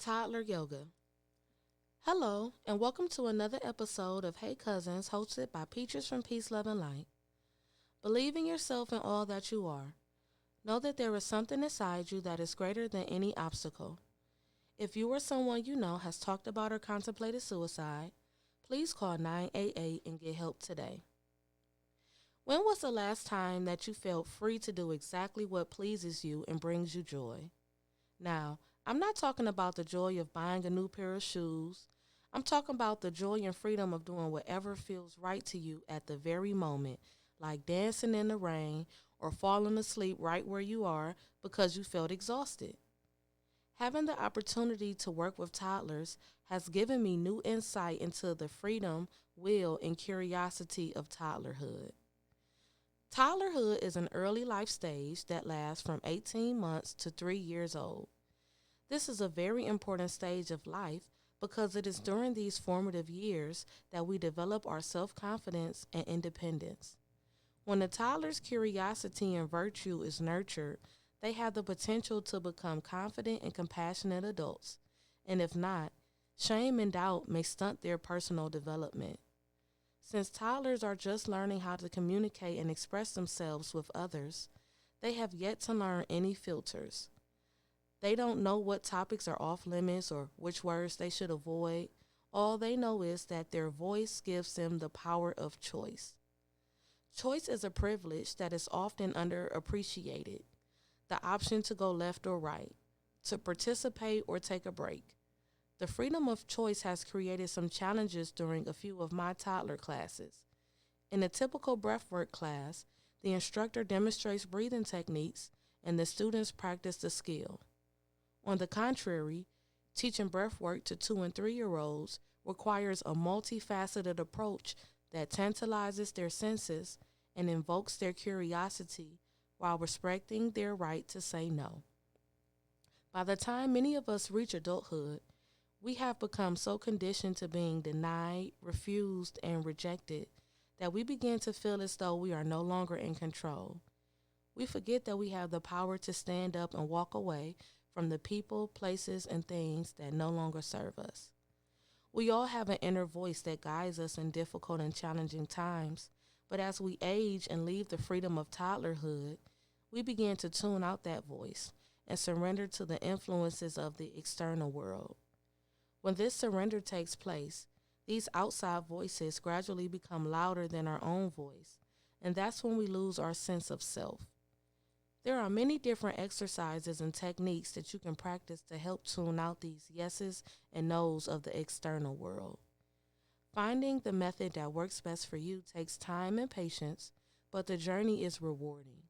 Toddler Yoga. Hello, and welcome to another episode of Hey Cousins, hosted by Peaches from Peace, Love, and Light. Believe in yourself and all that you are. Know that there is something inside you that is greater than any obstacle. If you or someone you know has talked about or contemplated suicide, please call 988 and get help today. When was the last time that you felt free to do exactly what pleases you and brings you joy? Now, I'm not talking about the joy of buying a new pair of shoes. I'm talking about the joy and freedom of doing whatever feels right to you at the very moment, like dancing in the rain or falling asleep right where you are because you felt exhausted. Having the opportunity to work with toddlers has given me new insight into the freedom, will, and curiosity of toddlerhood. Toddlerhood is an early life stage that lasts from 18 months to 3 years old. This is a very important stage of life because it is during these formative years that we develop our self-confidence and independence. When a toddler's curiosity and virtue is nurtured, they have the potential to become confident and compassionate adults. And if not, shame and doubt may stunt their personal development. Since toddlers are just learning how to communicate and express themselves with others, they have yet to learn any filters. They don't know what topics are off limits or which words they should avoid. All they know is that their voice gives them the power of choice. Choice is a privilege that is often underappreciated. The option to go left or right, to participate or take a break. The freedom of choice has created some challenges during a few of my toddler classes. In a typical breathwork class, the instructor demonstrates breathing techniques and the students practice the skill. On the contrary, teaching breathwork to 2 and 3-year-olds requires a multifaceted approach that tantalizes their senses and invokes their curiosity while respecting their right to say no. By the time many of us reach adulthood, we have become so conditioned to being denied, refused, and rejected that we begin to feel as though we are no longer in control. We forget that we have the power to stand up and walk away from the people, places, and things that no longer serve us. We all have an inner voice that guides us in difficult and challenging times, but as we age and leave the freedom of toddlerhood, we begin to tune out that voice and surrender to the influences of the external world. When this surrender takes place, these outside voices gradually become louder than our own voice, and that's when we lose our sense of self. There are many different exercises and techniques that you can practice to help tune out these yeses and nos of the external world. Finding the method that works best for you takes time and patience, but the journey is rewarding.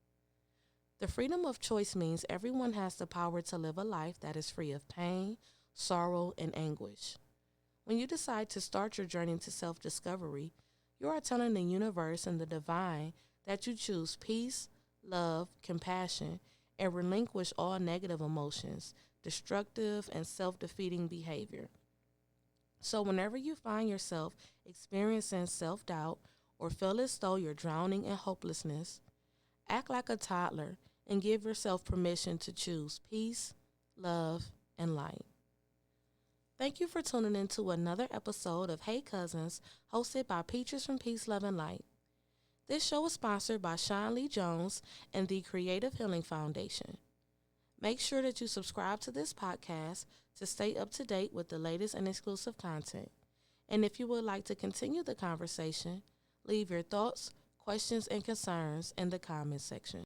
The freedom of choice means everyone has the power to live a life that is free of pain, sorrow, and anguish. When you decide to start your journey to self-discovery, you are telling the universe and the divine that you choose peace, love, compassion, and relinquish all negative emotions, destructive and self-defeating behavior. So whenever you find yourself experiencing self-doubt or feel as though you're drowning in hopelessness, act like a toddler and give yourself permission to choose peace, love, and light. Thank you for tuning in to another episode of Hey Cousins, hosted by Peaches from Peace, Love, and Light. This show is sponsored by Sean Lee Jones and the Creative Healing Foundation. Make sure that you subscribe to this podcast to stay up to date with the latest and exclusive content. And if you would like to continue the conversation, leave your thoughts, questions, and concerns in the comments section.